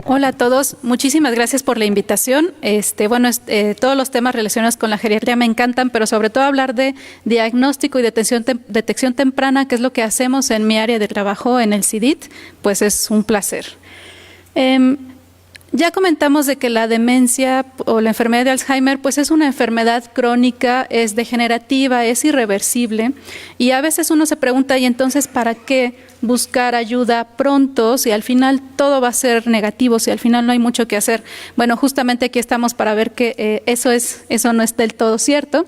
Hola a todos, muchísimas gracias por la invitación. Todos los temas relacionados con la geriatría me encantan, pero sobre todo hablar de diagnóstico y detección temprana, que es lo que hacemos en mi área de trabajo en el CIDIT, pues es un placer. Ya comentamos de que la demencia o la enfermedad de Alzheimer pues es una enfermedad crónica, es degenerativa, es irreversible y a veces uno se pregunta, ¿y entonces para qué buscar ayuda pronto si al final todo va a ser negativo, si al final no hay mucho que hacer? Bueno, justamente aquí estamos para ver que eso no es del todo cierto.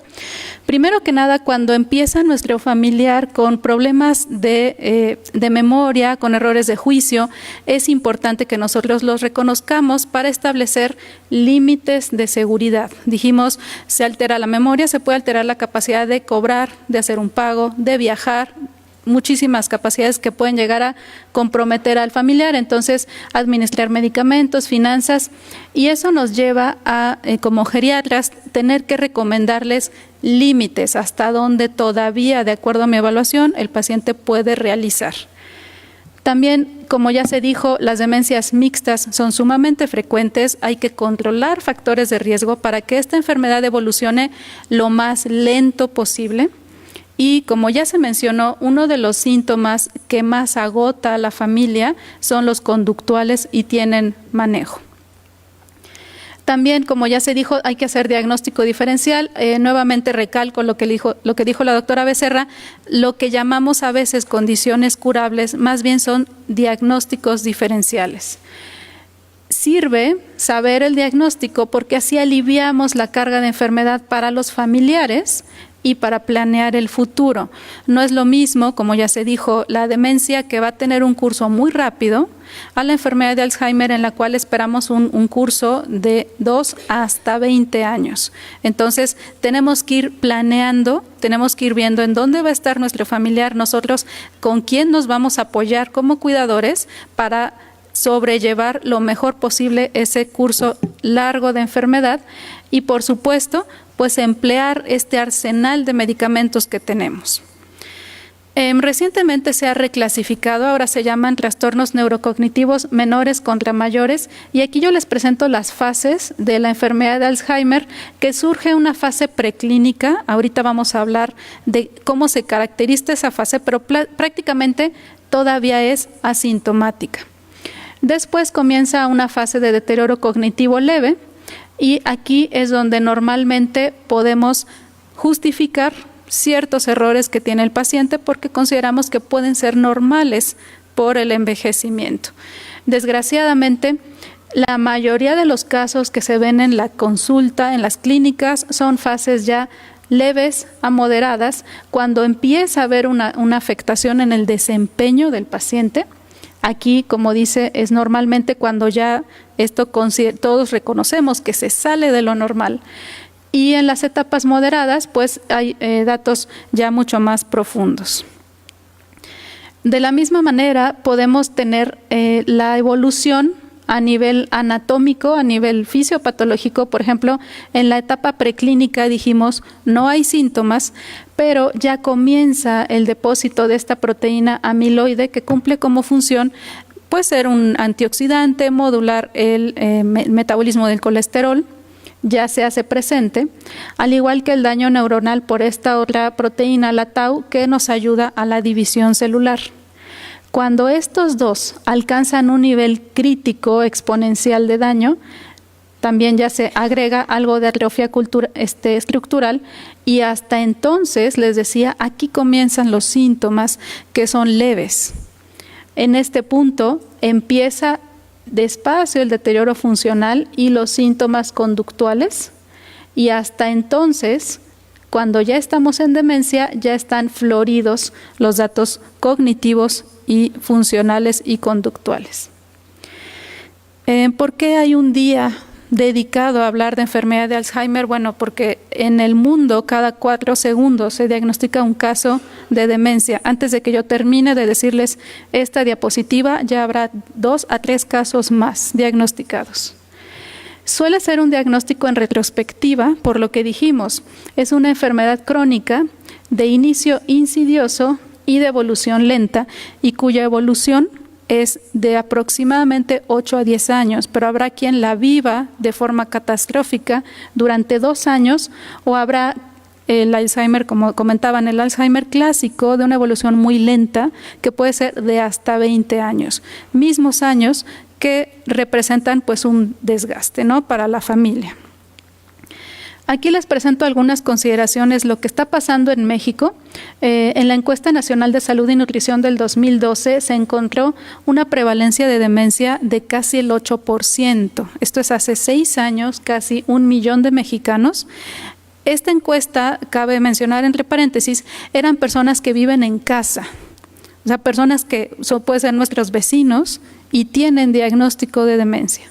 Primero que nada, cuando empieza nuestro familiar con problemas de memoria, con errores de juicio, es importante que nosotros los reconozcamos para establecer límites de seguridad. Dijimos, se altera la memoria, se puede alterar la capacidad de cobrar, de hacer un pago, de viajar, muchísimas capacidades que pueden llegar a comprometer al familiar, entonces administrar medicamentos, finanzas, y eso nos lleva a, como geriatras, tener que recomendarles límites hasta donde todavía, de acuerdo a mi evaluación, el paciente puede realizar. También, como ya se dijo, las demencias mixtas son sumamente frecuentes, hay que controlar factores de riesgo para que esta enfermedad evolucione lo más lento posible. Y como ya se mencionó, uno de los síntomas que más agota a la familia son los conductuales y tienen manejo. También, como ya se dijo, hay que hacer diagnóstico diferencial. Nuevamente recalco lo que dijo la doctora Becerra, lo que llamamos a veces condiciones curables, más bien son diagnósticos diferenciales. Sirve saber el diagnóstico porque así aliviamos la carga de enfermedad para los familiares y para planear el futuro. No es lo mismo, como ya se dijo, la demencia que va a tener un curso muy rápido a la enfermedad de Alzheimer en la cual esperamos un curso de 2 hasta 20 años. Entonces, tenemos que ir planeando, tenemos que ir viendo en dónde va a estar nuestro familiar, nosotros con quién nos vamos a apoyar como cuidadores para sobrellevar lo mejor posible ese curso largo de enfermedad y, por supuesto, pues emplear este arsenal de medicamentos que tenemos. Recientemente se ha reclasificado, ahora se llaman trastornos neurocognitivos menores contra mayores, y aquí yo les presento las fases de la enfermedad de Alzheimer, que surge una fase preclínica. Ahorita vamos a hablar de cómo se caracteriza esa fase, pero prácticamente todavía es asintomática. Después comienza una fase de deterioro cognitivo leve, y aquí es donde normalmente podemos justificar ciertos errores que tiene el paciente porque consideramos que pueden ser normales por el envejecimiento. Desgraciadamente, la mayoría de los casos que se ven en la consulta, en las clínicas, son fases ya leves a moderadas, cuando empieza a haber una afectación en el desempeño del paciente. Aquí, como dice, es normalmente cuando ya todos reconocemos que se sale de lo normal. Y en las etapas moderadas, pues hay datos ya mucho más profundos. De la misma manera, podemos tener la evolución a nivel anatómico, a nivel fisiopatológico. Por ejemplo, en la etapa preclínica dijimos no hay síntomas, pero ya comienza el depósito de esta proteína amiloide que cumple como función puede ser un antioxidante, modular el metabolismo del colesterol, ya se hace presente, al igual que el daño neuronal por esta otra proteína, la tau, que nos ayuda a la división celular. Cuando estos dos alcanzan un nivel crítico exponencial de daño, también ya se agrega algo de atrofia estructural, y hasta entonces, les decía, aquí comienzan los síntomas que son leves. En este punto empieza despacio el deterioro funcional y los síntomas conductuales, y hasta entonces, cuando ya estamos en demencia, ya están floridos los datos cognitivos y funcionales y conductuales. ¿Por qué hay un día dedicado a hablar de enfermedad de Alzheimer? Bueno, porque en el mundo cada 4 segundos se diagnostica un caso de demencia. Antes de que yo termine de decirles esta diapositiva, ya habrá 2 a 3 casos más diagnosticados. Suele ser un diagnóstico en retrospectiva, por lo que dijimos, es una enfermedad crónica de inicio insidioso y de evolución lenta, y cuya evolución es de aproximadamente 8 a 10 años, pero habrá quien la viva de forma catastrófica durante 2 años, o habrá el Alzheimer, como comentaban, el Alzheimer clásico de una evolución muy lenta que puede ser de hasta 20 años, mismos años que representan pues un desgaste, ¿no?, para la familia. Aquí les presento algunas consideraciones, lo que está pasando en México. En la Encuesta Nacional de Salud y Nutrición del 2012 se encontró una prevalencia de demencia de casi el 8%. Esto es hace 6 años, casi 1 millón de mexicanos. Esta encuesta, cabe mencionar entre paréntesis, eran personas que viven en casa, o sea, personas que pueden ser nuestros vecinos y tienen diagnóstico de demencia.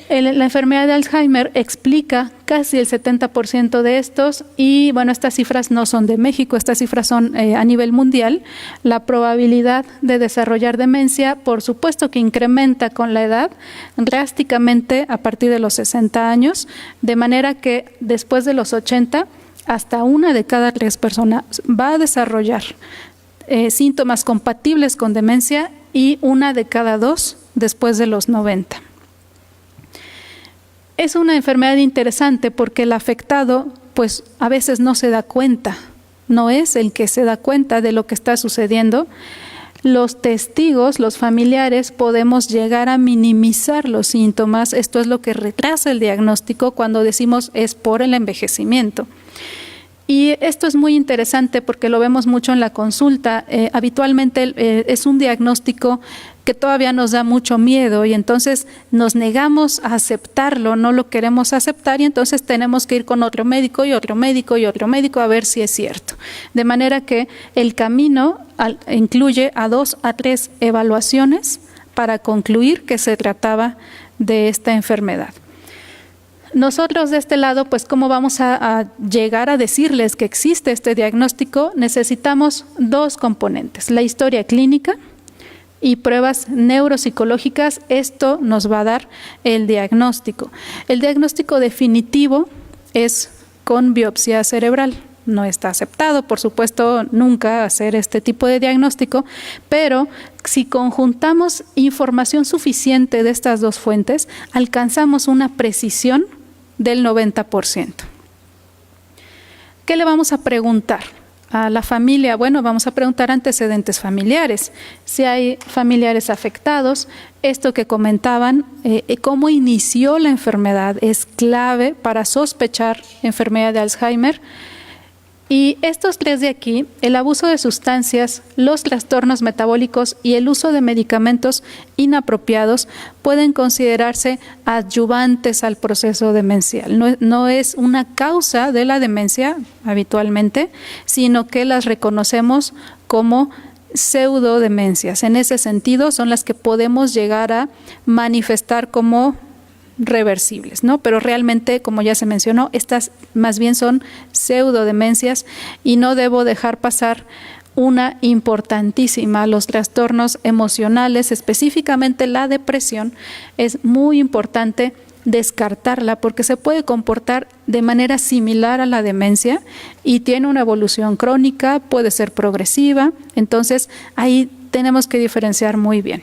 La enfermedad de Alzheimer explica casi el 70% de estos, y bueno, estas cifras no son de México, estas cifras son a nivel mundial. La probabilidad de desarrollar demencia, por supuesto que incrementa con la edad drásticamente a partir de los 60 años, de manera que después de los 80, hasta 1 de cada 3 personas va a desarrollar síntomas compatibles con demencia, y 1 de cada 2 después de los 90. Es una enfermedad interesante porque el afectado pues a veces no se da cuenta, no es el que se da cuenta de lo que está sucediendo. Los testigos, los familiares, podemos llegar a minimizar los síntomas. Esto es lo que retrasa el diagnóstico cuando decimos es por el envejecimiento. Y esto es muy interesante porque lo vemos mucho en la consulta. Habitualmente es un diagnóstico que todavía nos da mucho miedo, y entonces nos negamos a aceptarlo, no lo queremos aceptar, y entonces tenemos que ir con otro médico y otro médico y otro médico a ver si es cierto. De manera que el camino incluye a 2 a 3 evaluaciones para concluir que se trataba de esta enfermedad. Nosotros de este lado, pues, ¿cómo vamos a llegar a decirles que existe este diagnóstico? Necesitamos 2 componentes: la historia clínica y pruebas neuropsicológicas. Esto nos va a dar el diagnóstico. El diagnóstico definitivo es con biopsia cerebral. No está aceptado, por supuesto, nunca hacer este tipo de diagnóstico, pero si conjuntamos información suficiente de estas 2 fuentes, alcanzamos una precisión del 90%. ¿Qué le vamos a preguntar a la familia? Bueno, vamos a preguntar antecedentes familiares. Si hay familiares afectados, esto que comentaban, cómo inició la enfermedad, es clave para sospechar enfermedad de Alzheimer. Y estos 3 de aquí, el abuso de sustancias, los trastornos metabólicos y el uso de medicamentos inapropiados, pueden considerarse adyuvantes al proceso demencial. No es una causa de la demencia habitualmente, sino que las reconocemos como pseudodemencias. En ese sentido, son las que podemos llegar a manifestar como reversibles, ¿no? Pero realmente, como ya se mencionó, estas más bien son pseudodemencias, y no debo dejar pasar una importantísima: los trastornos emocionales, específicamente la depresión. Es muy importante descartarla porque se puede comportar de manera similar a la demencia y tiene una evolución crónica, puede ser progresiva. Entonces ahí tenemos que diferenciar muy bien.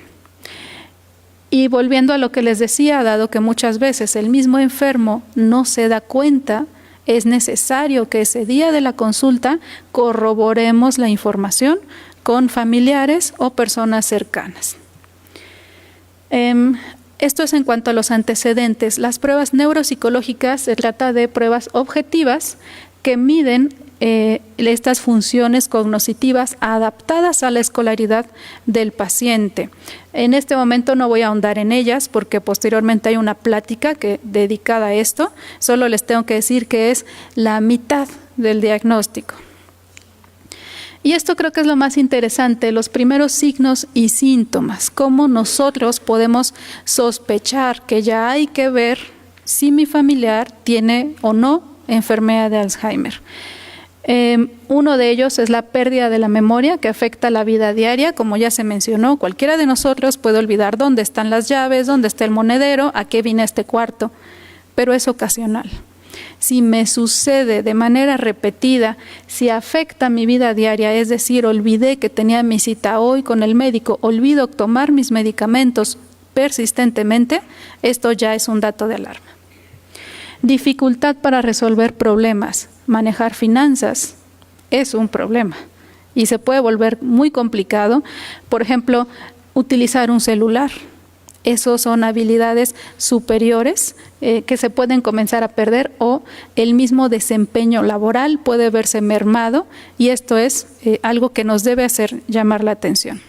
Y volviendo a lo que les decía, dado que muchas veces el mismo enfermo no se da cuenta, es necesario que ese día de la consulta corroboremos la información con familiares o personas cercanas. Esto es en cuanto a los antecedentes. Las pruebas neuropsicológicas, se trata de pruebas objetivas que miden estas funciones cognitivas adaptadas a la escolaridad del paciente. En este momento no voy a ahondar en ellas porque posteriormente hay una plática dedicada a esto. Solo les tengo que decir que es la mitad del diagnóstico. Y esto creo que es lo más interesante: los primeros signos y síntomas. Cómo nosotros podemos sospechar que ya hay que ver si mi familiar tiene o no enfermedad de Alzheimer. Uno de ellos es la pérdida de la memoria, que afecta la vida diaria. Como ya se mencionó, cualquiera de nosotros puede olvidar dónde están las llaves, dónde está el monedero, a qué vine a este cuarto, pero es ocasional. Si me sucede de manera repetida, si afecta mi vida diaria, es decir, olvidé que tenía mi cita hoy con el médico, olvido tomar mis medicamentos persistentemente, esto ya es un dato de alarma. Dificultad para resolver problemas, manejar finanzas, es un problema y se puede volver muy complicado. Por ejemplo, utilizar un celular. Esos son habilidades superiores que se pueden comenzar a perder, o el mismo desempeño laboral puede verse mermado, y esto es algo que nos debe hacer llamar la atención.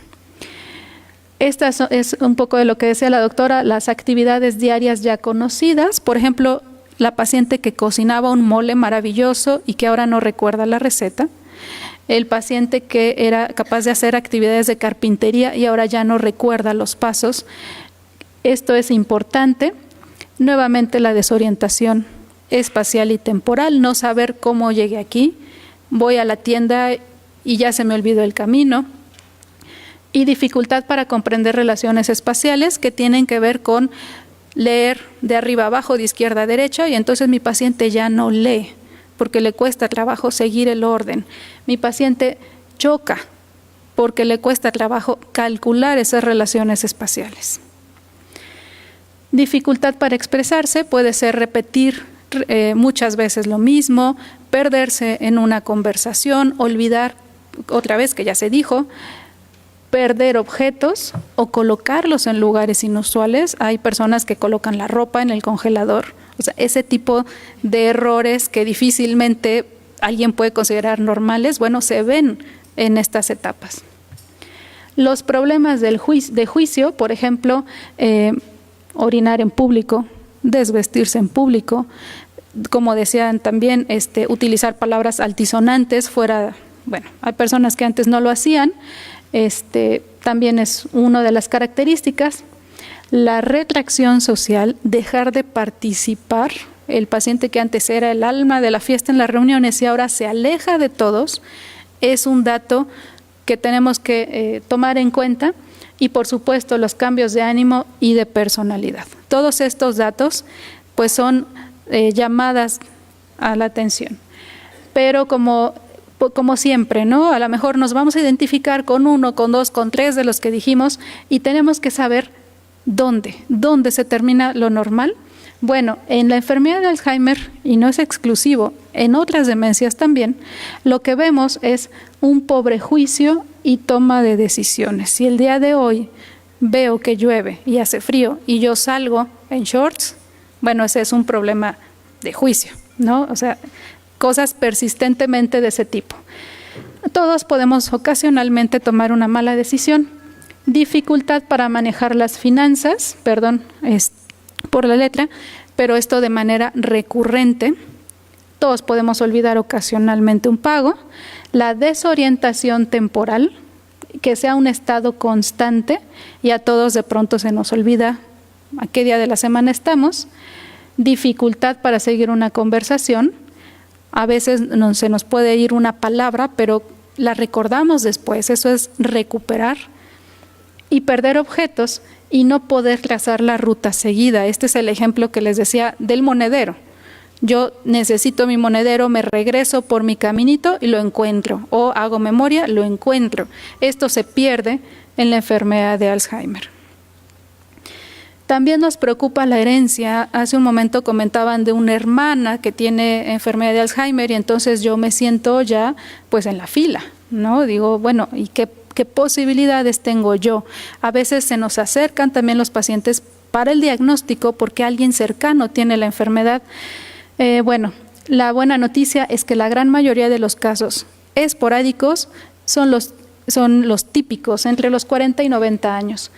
Esta es un poco de lo que decía la doctora, las actividades diarias ya conocidas. Por ejemplo, la paciente que cocinaba un mole maravilloso y que ahora no recuerda la receta. El paciente que era capaz de hacer actividades de carpintería y ahora ya no recuerda los pasos. Esto es importante. Nuevamente, la desorientación espacial y temporal, no saber cómo llegué aquí, voy a la tienda y ya se me olvidó el camino. Y dificultad para comprender relaciones espaciales que tienen que ver con leer de arriba a abajo, de izquierda a derecha, y entonces mi paciente ya no lee porque le cuesta trabajo seguir el orden. Mi paciente choca porque le cuesta trabajo calcular esas relaciones espaciales. Dificultad para expresarse puede ser repetir muchas veces lo mismo, perderse en una conversación, olvidar otra vez que ya se dijo, perder objetos o colocarlos en lugares inusuales. Hay personas que colocan la ropa en el congelador. O sea, ese tipo de errores que difícilmente alguien puede considerar normales, bueno, se ven en estas etapas. Los problemas de juicio, por ejemplo, orinar en público, desvestirse en público, como decían también, utilizar palabras altisonantes fuera, bueno, hay personas que antes no lo hacían, también es una de las características. La retracción social, dejar de participar. El paciente que antes era el alma de la fiesta en las reuniones y ahora se aleja de todos, es un dato que tenemos que tomar en cuenta. Y por supuesto los cambios de ánimo y de personalidad. Todos estos datos pues son llamadas a la atención. Pero como siempre, ¿no? A lo mejor nos vamos a identificar con 1, con 2, con 3 de los que dijimos, y tenemos que saber dónde se termina lo normal. Bueno, en la enfermedad de Alzheimer, y no es exclusivo, en otras demencias también, lo que vemos es un pobre juicio y toma de decisiones. Si el día de hoy veo que llueve y hace frío y yo salgo en shorts, bueno, ese es un problema de juicio, ¿no? O sea, cosas persistentemente de ese tipo. Todos podemos ocasionalmente tomar una mala decisión. Dificultad para manejar las finanzas, por la letra, pero esto de manera recurrente. Todos podemos olvidar ocasionalmente un pago. La desorientación temporal, que sea un estado constante y a todos de pronto se nos olvida a qué día de la semana estamos. Dificultad para seguir una conversación. A veces se nos puede ir una palabra, pero la recordamos después. Eso es recuperar. Y perder objetos y no poder trazar la ruta seguida. Este es el ejemplo que les decía del monedero. Yo necesito mi monedero, me regreso por mi caminito y lo encuentro, o hago memoria, lo encuentro. Esto se pierde en la enfermedad de Alzheimer. También nos preocupa la herencia. Hace un momento comentaban de una hermana que tiene enfermedad de Alzheimer y entonces yo me siento ya pues en la fila, ¿no? Digo, bueno, ¿y qué posibilidades tengo yo? A veces se nos acercan también los pacientes para el diagnóstico porque alguien cercano tiene la enfermedad. Bueno, la buena noticia es que la gran mayoría de los casos esporádicos son los típicos, entre los 40 y 90 años.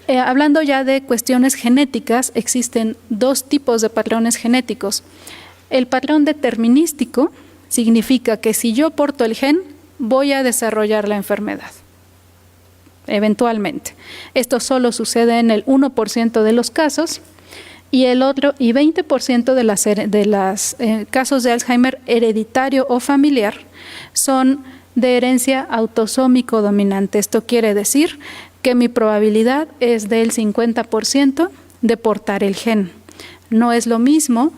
Hablando ya de cuestiones genéticas, existen 2 tipos de patrones genéticos. El patrón determinístico significa que si yo porto el gen, voy a desarrollar la enfermedad. Eventualmente. Esto solo sucede en el 1% de los casos. Y el otro, y 20% de los casos de Alzheimer hereditario o familiar son de herencia autosómico dominante. Esto quiere decir que mi probabilidad es del 50% de portar el gen. No es lo mismo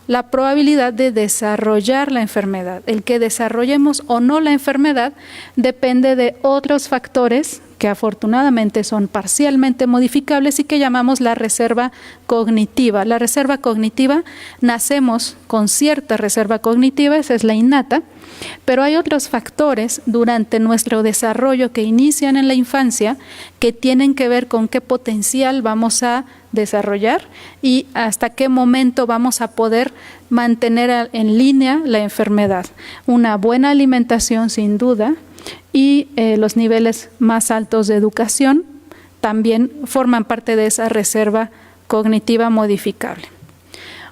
la probabilidad de desarrollar la enfermedad. El que desarrollemos o no la enfermedad depende de otros factores que afortunadamente son parcialmente modificables y que llamamos la reserva cognitiva. La reserva cognitiva, nacemos con cierta reserva cognitiva, esa es la innata, pero hay otros factores durante nuestro desarrollo que inician en la infancia que tienen que ver con qué potencial vamos a desarrollar y hasta qué momento vamos a poder mantener en línea la enfermedad. Una buena alimentación, sin duda, y los niveles más altos de educación también forman parte de esa reserva cognitiva modificable.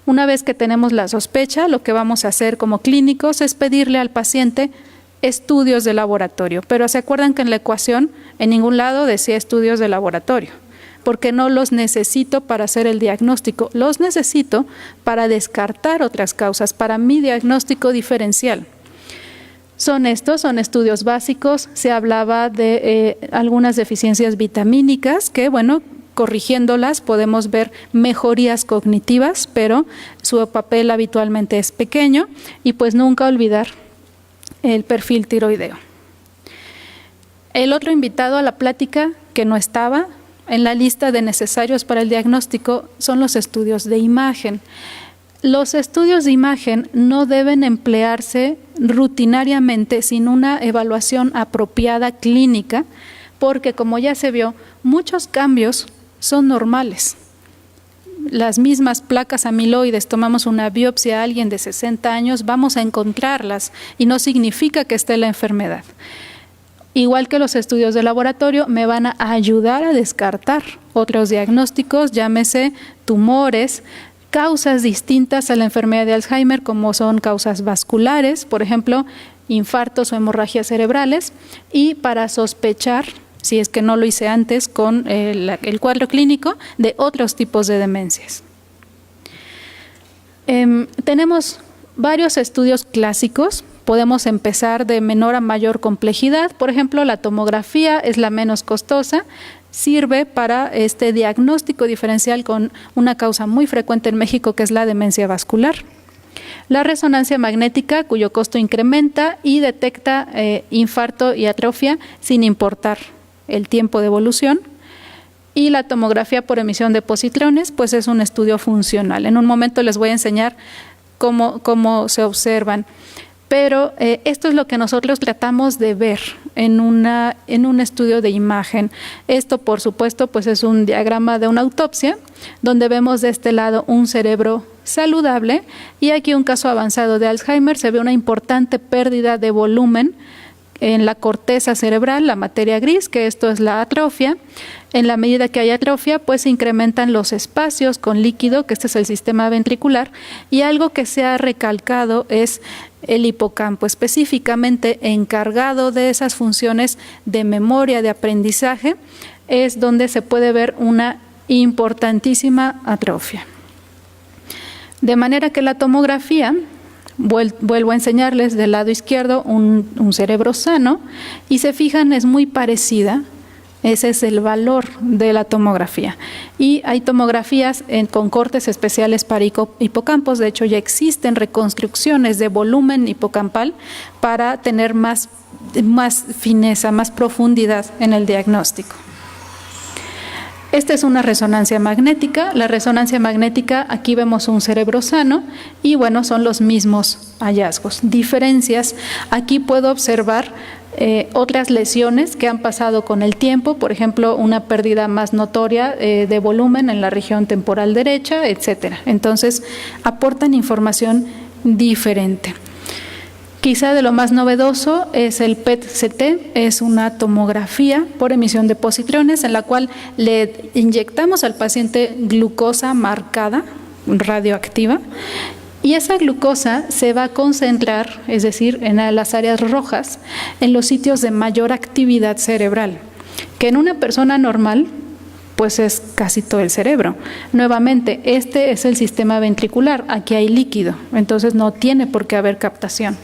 Una vez que tenemos la sospecha, lo que vamos a hacer como clínicos es pedirle al paciente estudios de laboratorio, pero ¿se acuerdan que en la ecuación en ningún lado decía estudios de laboratorio? Porque no los necesito para hacer el diagnóstico, los necesito para descartar otras causas, para mi diagnóstico diferencial. Son estudios básicos. Se hablaba de algunas deficiencias vitamínicas que, bueno, corrigiéndolas podemos ver mejorías cognitivas, pero su papel habitualmente es pequeño y pues nunca olvidar el perfil tiroideo. El otro invitado a la plática que no estaba en la lista de necesarios para el diagnóstico son los estudios de imagen. Los estudios de imagen no deben emplearse rutinariamente sin una evaluación apropiada clínica, porque como ya se vio, muchos cambios son normales. Las mismas placas amiloides, tomamos una biopsia a alguien de 60 años, vamos a encontrarlas y no significa que esté la enfermedad. Igual que los estudios de laboratorio, me van a ayudar a descartar otros diagnósticos, llámese tumores, causas distintas a la enfermedad de Alzheimer, como son causas vasculares, por ejemplo, infartos o hemorragias cerebrales, y para sospechar, si es que no lo hice antes con el cuadro clínico, de otros tipos de demencias. Tenemos varios estudios clásicos. Podemos empezar de menor a mayor complejidad. Por ejemplo, la tomografía es la menos costosa, sirve para este diagnóstico diferencial con una causa muy frecuente en México, que es la demencia vascular. La resonancia magnética, cuyo costo incrementa y detecta infarto y atrofia sin importar el tiempo de evolución. Y la tomografía por emisión de positrones, pues es un estudio funcional. En un momento les voy a enseñar cómo se observan. Pero esto es lo que nosotros tratamos de ver en un estudio de imagen. Esto, por supuesto, pues es un diagrama de una autopsia, donde vemos de este lado un cerebro saludable y aquí un caso avanzado de Alzheimer. Se ve una importante pérdida de volumen en la corteza cerebral, la materia gris, que esto es la atrofia. En la medida que hay atrofia, pues se incrementan los espacios con líquido, que este es el sistema ventricular, y algo que se ha recalcado es el hipocampo, específicamente encargado de esas funciones de memoria, de aprendizaje, es donde se puede ver una importantísima atrofia. De manera que la tomografía, vuelvo a enseñarles del lado izquierdo un cerebro sano, y se fijan, es muy parecida. Ese es el valor de la tomografía. Y hay tomografías con cortes especiales para hipocampos. De hecho, ya existen reconstrucciones de volumen hipocampal para tener más fineza, más profundidad en el diagnóstico. Esta es una resonancia magnética. La resonancia magnética, aquí vemos un cerebro sano y bueno, son los mismos hallazgos. Diferencias, aquí puedo observar otras lesiones que han pasado con el tiempo, por ejemplo, una pérdida más notoria de volumen en la región temporal derecha, etcétera. Entonces, aportan información diferente. Quizá de lo más novedoso es el PET-CT, es una tomografía por emisión de positrones en la cual le inyectamos al paciente glucosa marcada, radioactiva, y esa glucosa se va a concentrar, es decir, en las áreas rojas, en los sitios de mayor actividad cerebral, que en una persona normal pues es casi todo el cerebro. Nuevamente, este es el sistema ventricular, aquí hay líquido, entonces no tiene por qué haber captación.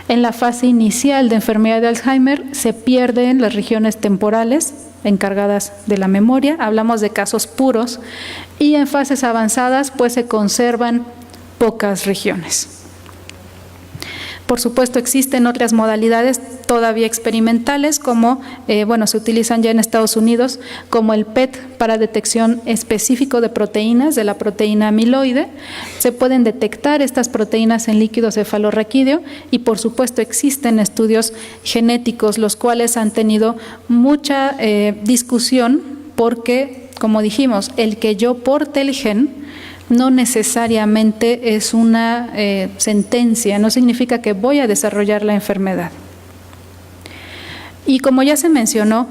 En la fase inicial de enfermedad de Alzheimer se pierden las regiones temporales encargadas de la memoria, hablamos de casos puros, y en fases avanzadas pues se conservan pocas regiones. Por supuesto, existen otras modalidades todavía experimentales, como, se utilizan ya en Estados Unidos, como el PET para detección específico de proteínas, de la proteína amiloide. Se pueden detectar estas proteínas en líquido cefalorraquídeo y, por supuesto, existen estudios genéticos, los cuales han tenido mucha discusión porque, como dijimos, el que yo porte el gen no necesariamente es una sentencia, no significa que voy a desarrollar la enfermedad. Y como ya se mencionó,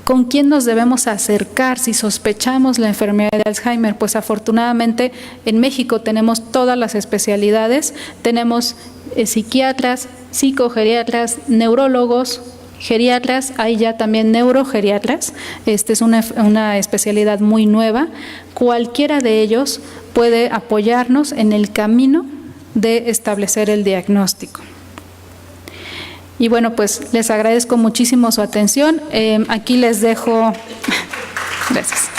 ¿con quién nos debemos acercar si sospechamos la enfermedad de Alzheimer? Pues afortunadamente en México tenemos todas las especialidades, tenemos psiquiatras, psicogeriatras, neurólogos, geriatras, hay ya también neurogeriatras. Esta es una especialidad muy nueva. Cualquiera de ellos puede apoyarnos en el camino de establecer el diagnóstico. Y bueno, pues les agradezco muchísimo su atención. Aquí les dejo. Gracias.